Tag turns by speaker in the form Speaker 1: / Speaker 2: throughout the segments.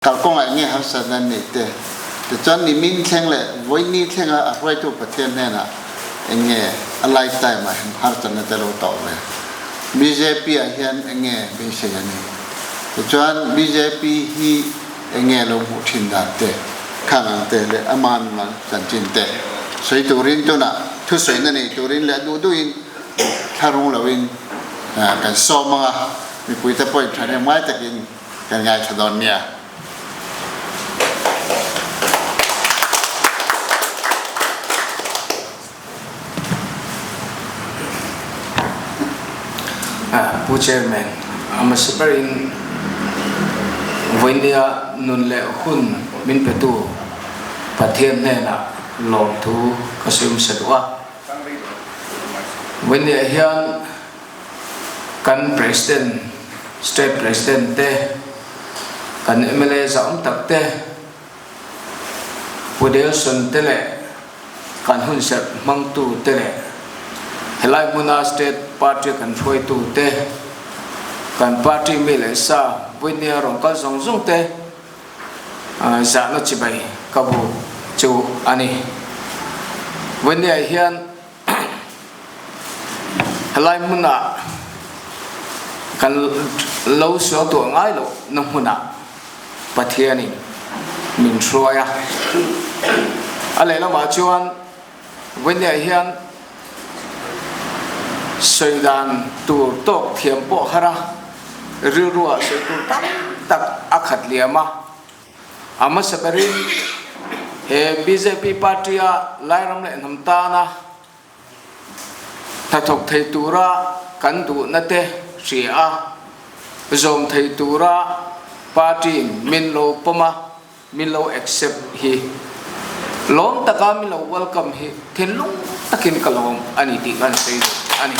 Speaker 1: Kalau kau nggak hasanan itu, tujuan ni min ceng le, voi ni ceng a apa itu perhatian na, enggak a lifetime harta na terlalu tahu le. BJP ahian enggak bisa ni. Tujuan BJP hi enggak lo mungkin date, kangen te le aman man janjin te. So itu rin tu na, tu so ini itu rin le duduin, karung lawin, kan so mga, mi puita point tanya mai takin kan ngai chadonnya.
Speaker 2: Bu Chairman, amasabarin Vindia nun le hun min petu pathian ne na lom thu kasum sadwa Vindia hian kan president state president te kan MLA zaum tak te Pudel son tele kan hun sat mang tu tele helai muna state party kan thoi tu te kan party mele sa Vindia rong ka zong zong te za no chibai kabu chu ani Vindia hian helai muna kan lo so to ngai lo nang muna pathiani min throya ale la ma chuan Vindia hian Saidan tur tok thiam po hara rirua se tur tak akhat liama ama sabarin he BJP party a lairam le namtana tathok thei tura kan du nate ria zom thei tura party min lo poma min lo accept hi lom taka min lo welcome hi thenlung takin kalom ani ti kan sei ani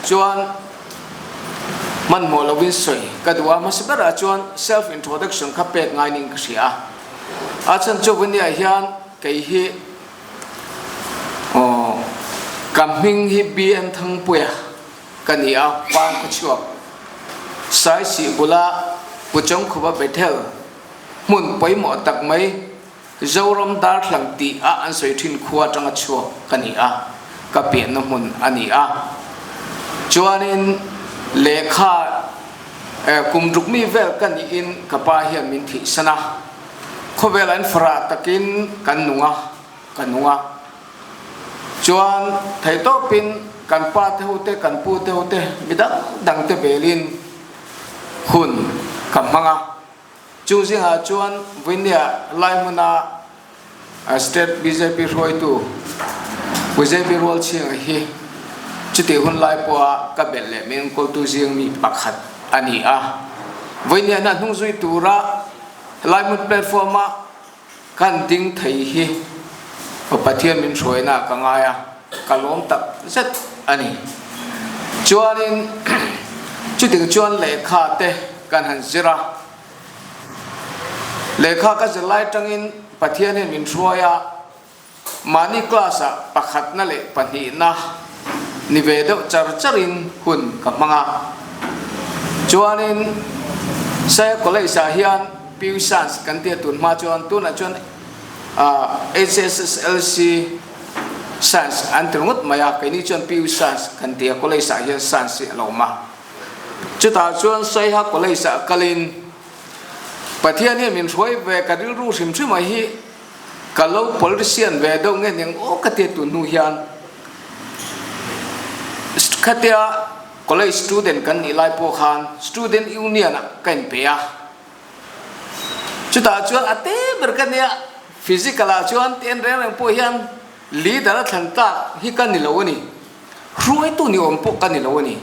Speaker 2: chuan man mo lovin soi kadwa masbara chuan self introduction khapek ngai ning khria a chan chu Vindia hian kei hi kamhing hi BN thang puya kania pang khuak sai si bula puchong khuba bethel mun poimo tak mai zoram dar thlang ti a an soi thin khuwa tanga chuak kania kapian na mun ani a chuanin lekha kumruk mi vel kan in kapa hian min thi sana khovel an fra takin kanunga chuan thai to pin kan pa te hote kan pu te hote midang dang te belin hun kamanga choosing a chuan Vindia laimuna state BJP roi tu BJP role chiang hi chiti hun lai po ka belle min ko tu jing mi pakhat ani a Vindia na hung zui tura lai mun platform a kan ding thei hi pathian min throina ka ngaya kalom tak zet ani chuanin chuting chuan lekha te kan han zira lekha ka zalai tangin pathian min throya mani klasa pakhat na le pani na nivedo charcharin hun kamanga chuanin sa kolai sa hian piusans kantia tun ma chuan tuna chuan HSSLC sans antrengut maya kaini chuan piusans kantia kolai sa hian sans loma chuta chuan sai ha kolai sa kalin pathian min throi ve kadil ru sim thri mai hi kalau politician ve do nge ning o kate tu nu hian khatia college student kan ni lai po khan student union kan pea chuta chuan ate berkania physical a chuan ten reng po hian leader thanta hi kan ni lo ni ruai tu ni om po kan ni lo ni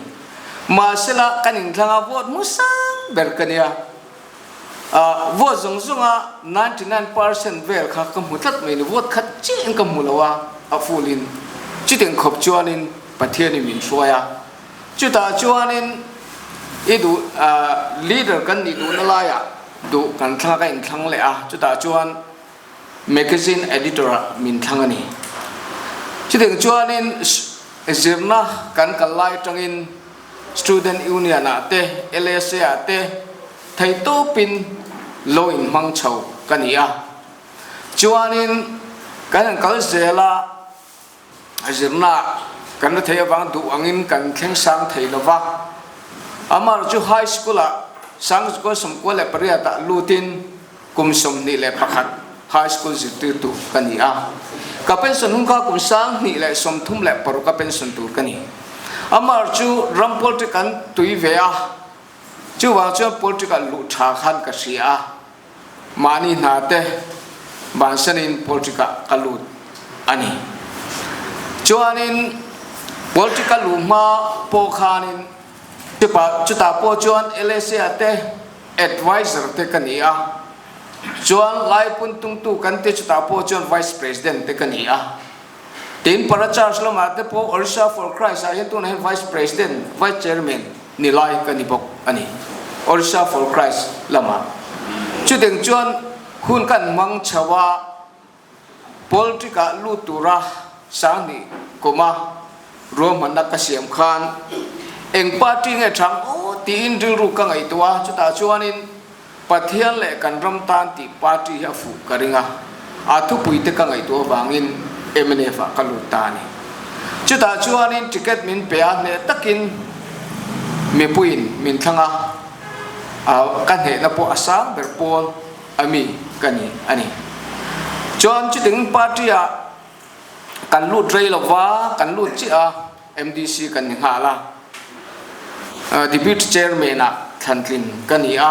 Speaker 2: masela kan in thanga vote musang berkania vote zong zonga 99% vel kha kam hutlat mai ni vote khat chi kam mulawa a fulin chiteng khop chuanin pathian min soya chuta chuanin idu leader kan ni du nalaya du kan thla ka in thlang le a chuta chuan magazine editor min thangani chiteng chuanin zirna kan kalai tangin student union ate LSA ate thầy tô pin loin mang chầu cái này à cho nên cái này có gì là na cái nó thấy vang đủ anh in cần khen sang thầy là vang ama chu high school à sang school sum ko le paria ta lutin kum sum ni le pakhat high school zitu tu cái này à ka pension hung ka kum sang ni le som thum le par ka pension tu cái này ama chu ram political tui ve a chu wa chu political lu tha khan ka sia mani na te ban sanin political kalut ani chuanin political lu ma po khanin chu ta po chuan LSA te advisor te kania chuan lai pun tung tu kan te chu ta po chuan vice president te kania tin para charge lo ma te po Orissa for Christ a yen tu na vice president vice chairman ni lai kanibok ani Orissa for Christ lama chu ding chuan hun kan mang chawa politika lutura sani koma roman nakasiam khan eng party nge thang o tin ring ru ka ngai tua chu ta chuanin pathian le kan ram tan ti party ha fu karinga athu puite ka ngai tu wangin emne fa kalutani chu ta chuanin ticket min pe a ne takin me puin min thanga kan he na po asang berpol ami kani ani chuan chu ding party a kan lut rei lova kan lut chi a MDC kan ha la deputy chairman a thantlin kani a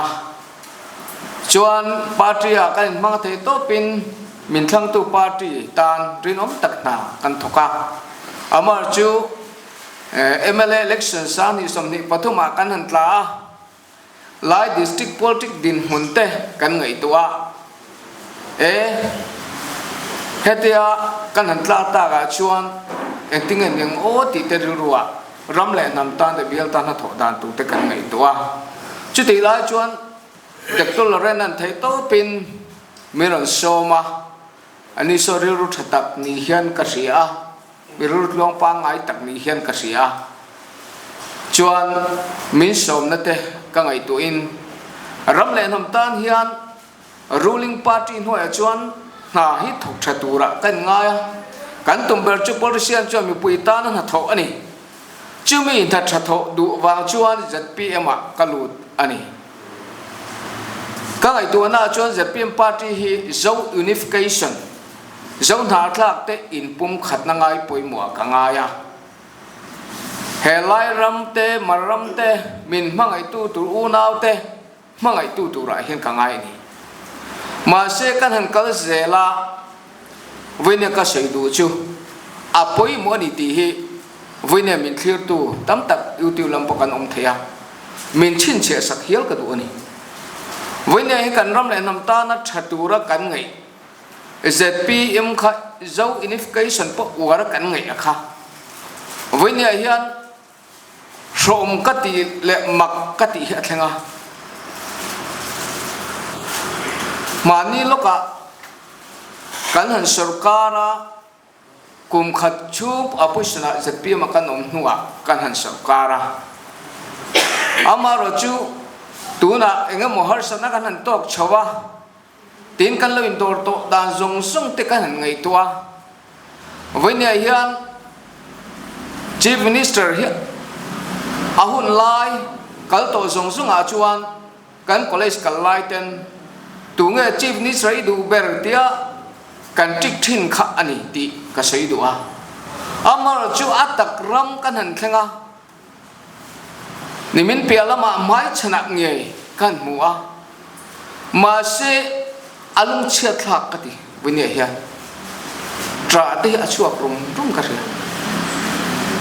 Speaker 2: chuan party a kan mang thei to pin min thlang tu party tan rinom takna kan thoka amar chu MLA election sani somni pathuma kan hantla lai district politics din hunte kan ngai tua hetia kan hantla ta ga chuan engting en o ti te ruwa ram le nam tan de bial tan tho dan tu te kan ngai tua chu ti la chuan dektul ren an thei to pin miron soma ani so ru thatak ni hian ka ria birut long pa ngai tak ni hian ka ria chuan min som na te ka ngai tu in ram le nam tan hian ruling party no a chuan na hi thok thatura kan ngai kan tumber chu politician chu mi pui ta na tho ani chu mi tha thatho du wa chuan ZPM a kalut ani ka ngai tu na chuan ZPM party hi zo unification zo na thlak te in pum khat na ngai poimo ka ngaya helai ram te maram te min mangai tu u nau te mangai tu ra hian ka ngai ni ma se kan han kal zela vine ka sei du chu apoi mo ni ti hi vine min clear tu tam tak youtube lam pakan om thea min chin che sak hial ka du ani vine hi kan ram le nam ta na thatura kan ngai ZPM kha zo unification po war kan ngai akha vine hian rom ka ti le mak ka ti hi thenga mani loka kan han sarkara kum khat chup apusna ZPM kan om nuwa kan han sarkara amaro chu tuna enga mohar sana kan han tok chawa tin kan loin dor to dan zong sung te kan han ngai tua voinia hian chief minister hi ahun lai kal to zong sung a chuan kan college kal lai ten tu nge chief minister i du ber tia kan tik thin kha ani ti ka sei du a amar chu atak ram kan han thenga nimin pialama mai chana nge kan muwa ma se alung chia thak ka ti bunia hian tra te achuak rum ka ria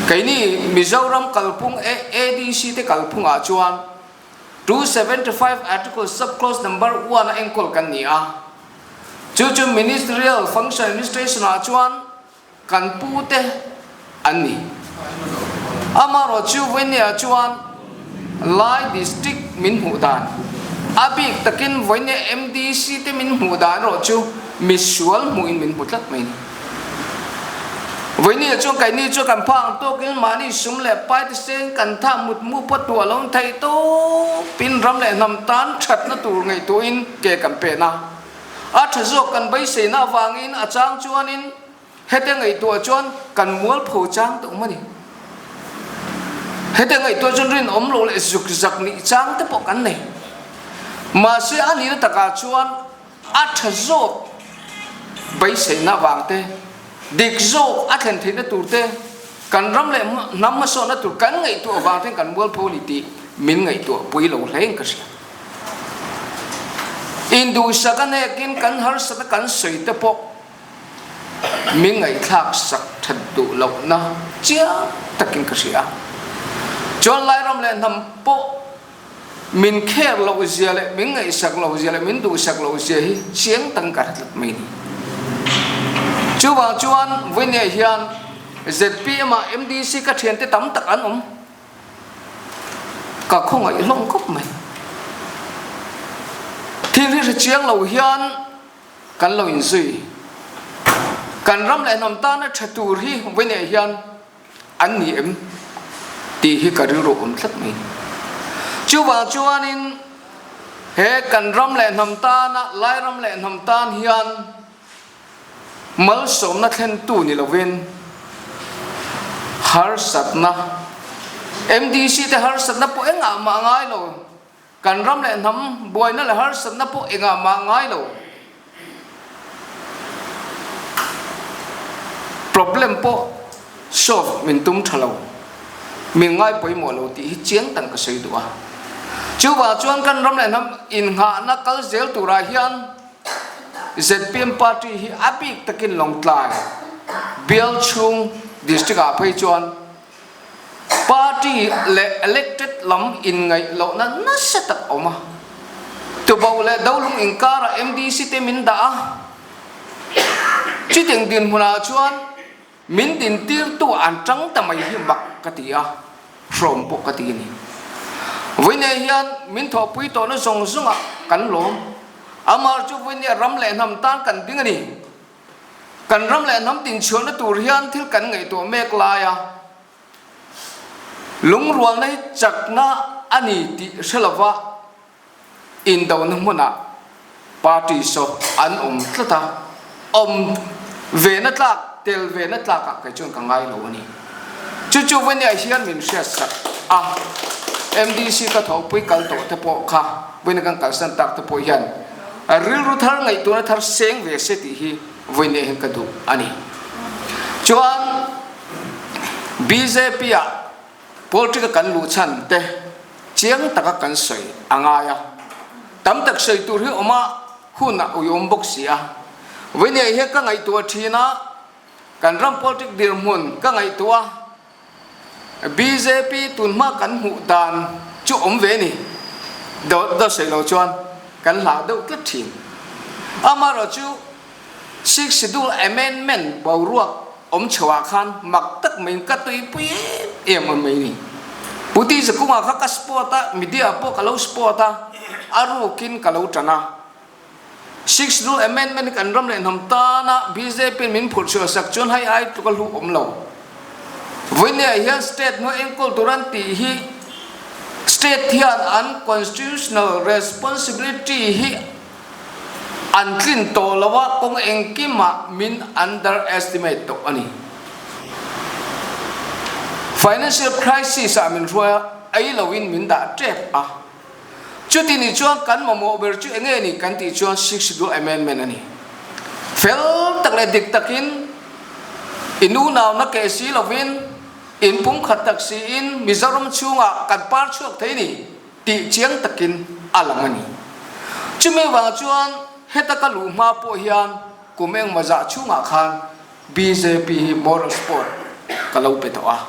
Speaker 2: kaini Mizoram kalpung ADC te kalpung a chuan 275 article subclause number 1 enkol kan ni a chu ministerial function administration a chuan kan pu te ani amaro chu venia chuan lai district min hudan abik takin venia MDC te min hudan ro chu misual muin min putlat mai với ni cho cái ni cho cần phang to cái mà ni sum lệ pai thì sen cần tham một mu bắt tua long thay to pin ram lệ nằm tan chặt nó tụ ngày tụ in kề cầm pe na à thật sự cần bây giờ na vàng in à trang chuan in hết ngày tụ chuan cần muốn phô trang tụ mà ni hết ngày tụ chuan rin lô lệ dục giặc ni trang tới bộ cắn này mà sẽ anh đi tất cả chuan à thật sự bây giờ na vàng thế dik zo athen thina turte kan ram le nam ma so na tur kan ngai tu wa ten kan bol politi min ngai tu pui lo hleng ka sia indu sakane kin kan har sa kan soi te po min ngai thak sak thad du lo na chia takin ka sia chon lai ram le nam po min kher lo zia le min ngai sak lo zia le min du sak lo zia hi chiang tang ka lat mai ni chú bảo chuan với nhà hiền ZP mà MDC các thiền tới tắm tắc ăn cả không ai lông cốc mình thì đi chiang lầu hiền cần lầu in suy cần ram lại nằm ta nó chặt tu hi với nhà hiền ăn niệm thì hi cả rượu thất mình chú bảo chuan in he cần ram lại nằm ta na lai ram lại nằm ta hiền mal som na khen tu ni lovin har sat na MDC te har sat na po enga ma ngai lo kan ram le nam boy na le har sat na po enga ma ngai lo problem po solve min tum thalo min ngai poi mo lo ti hi chiang tan ka sei duwa chu ba chuan kan ram le nam in ha na kal zel tu ra hian ZPM party hi apik takin long tlai bial chung district a phei chuan party elected lam in ngai lo na na setak oma to baw le dawlung inkara MDC te min da chi teng din huna chuan min din tir tu an tang tamai hi mak katia from po katini voine hian min tho pui to na song sunga kan lom amar chu voine ram le nam tan kan ding ani kan ram le nam tin chuan na tur hian thil kan ngai to mek la ya lung rual nei chakna ani ti selawa in dawn hmuna party so an tlata ve na tlak tel ve na tlak ka chun ka ngai lo ani chu voine hian min sia sak a MDC ka tho pui kal to te po kha voine kan kal san tak te po hian ril ru thar ngai to na thar seng ve se ti hi voine hen ka du ani chuan BJP a political kan lu chan te chiang taka kan soi angaya tam tak soi tur hi oma huna uyom bok sia voine he ka ngai to thina kan ram politic dir mun ka ngai to BJP tunma kan hu dan chu ve ni do sei lo chuan kan la do tlat thin amaro chu six schedule amendment bau ruak chwa khan mak tak min ka tui pui em mai ni puti se kuma kha ka sporta media po kalau sporta aru kin kalau tana six schedule amendment kan ram le nam ta na BJP min phur chu sak chon hai ai to kal hu lo voine hian state no enkol turan ti hi state hian unconstitutional responsibility hi antlin to lawa kong engkima min underestimate to ani financial crisis amin roya ai lawin min da trap a chuti ni chuan kan momo ber chu enge ni kan ti chuan 6 do amendment ani fel takle dik takin inu naw na ke si lawin in pum khatak si in mizoram chunga kan par chuak theini ti chiang takin alamani chume wa chuan heta ka lu ma po hian kumeng maza chunga khan BJP moral sport kalau petoa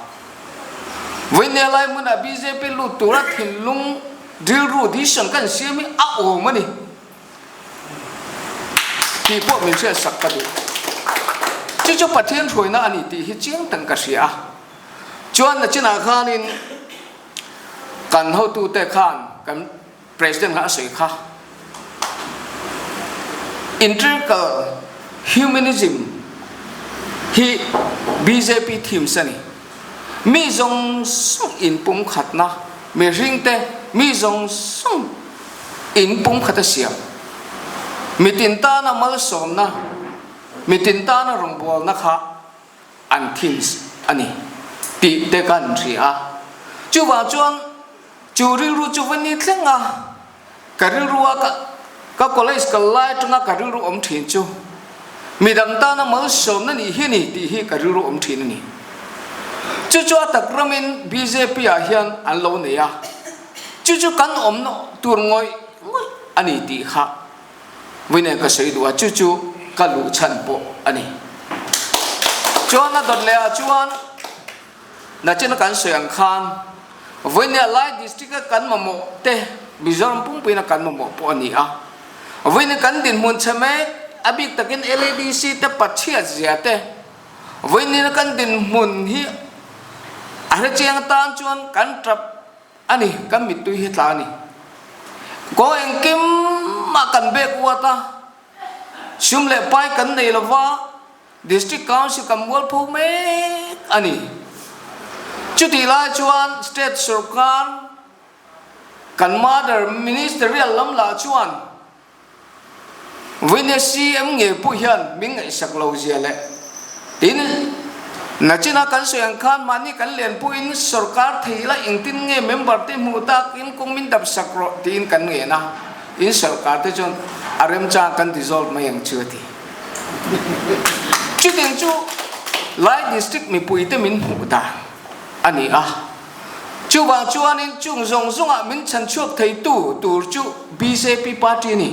Speaker 2: voine lai muna BJP lu turat hinlung drill ru di sang kan siami a o mani ti po min se sakadu chu chu pathian thoina ani ti hi chiang tang ka sia chuan na china khanin kan ho tu te khan kan president ha sei kha integral humanism hi BJP team sani mi zong sung in pum khat na mi ring te mi zong sung in pum khata siam mi tin ta na mal som na mi tin ta na rong bol na kha an thins ani ti te kan ri a chu ba chuan chu ri ru chu van ni tlenga ka ri ru ka college ka lai tanga ka ri ru om thin chu mi dam ta na mal som na ni hi ni ti hi ka ri ru om thin ni chu chu tak ramin BJP a hian an lo ne ya chu chu kan om no tur ngoi ani ti kha wine ka sei duwa chu chu ka lu chan po ani chuan na dot le a chuan na chen kan soyang khan wine lai district kan mamo te Mizoram pung pina kan mamo po ani a wine kan din mun chame abik takin LADC te pachia zia te wine kan din mun hi are chiang tan chuan kan trap ani kan mit tu hi tla ni ko eng kim ma kan be kuata sum le pai kan nei lova district council kam wal phu me ani chuti la chuan state sarkar kan mother ministerial lam la chuan wine CM nge pu hian ming ngai sak lo zia le tin na china kan soyang khan mani kan len pu in sarkar theila ingtin nge member te mu ta in kongmin dap sakro tin kan nge na in sarkar te chon arem cha kan dissolve mai ang chuti chuting chu lai district mi pui te min hu ta ani a chu ba chuan in chung zong zong a min chan chuak thei tu tur chu BJP party ni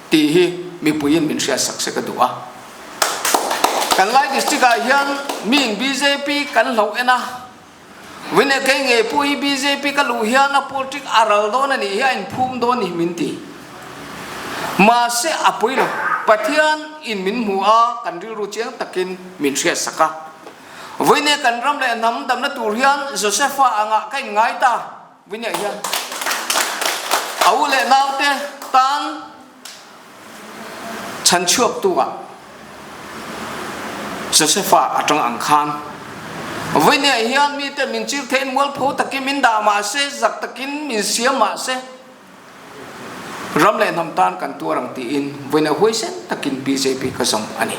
Speaker 2: ti hi mi pui in min sia sak se ka du a kan lai district a hian ming BJP kan lo ena wine ke nge pui BJP ka lu hian a politic aral don ani hian phum don ni min ti ma se apui lo pathian in min mu a kan ri ru chiang takin min sia saka wine kan ram le nam dam na tur hian Josepha anga kai ngai ta wine hian au le nau te tan chan chuak tu a Josepha atang ang khan wine hian mi te min chil thein wal pho takin min da ma se zak takin min sia ma se ram le nam tan kan tu rang ti in wine hoisen takin BJP ka som ani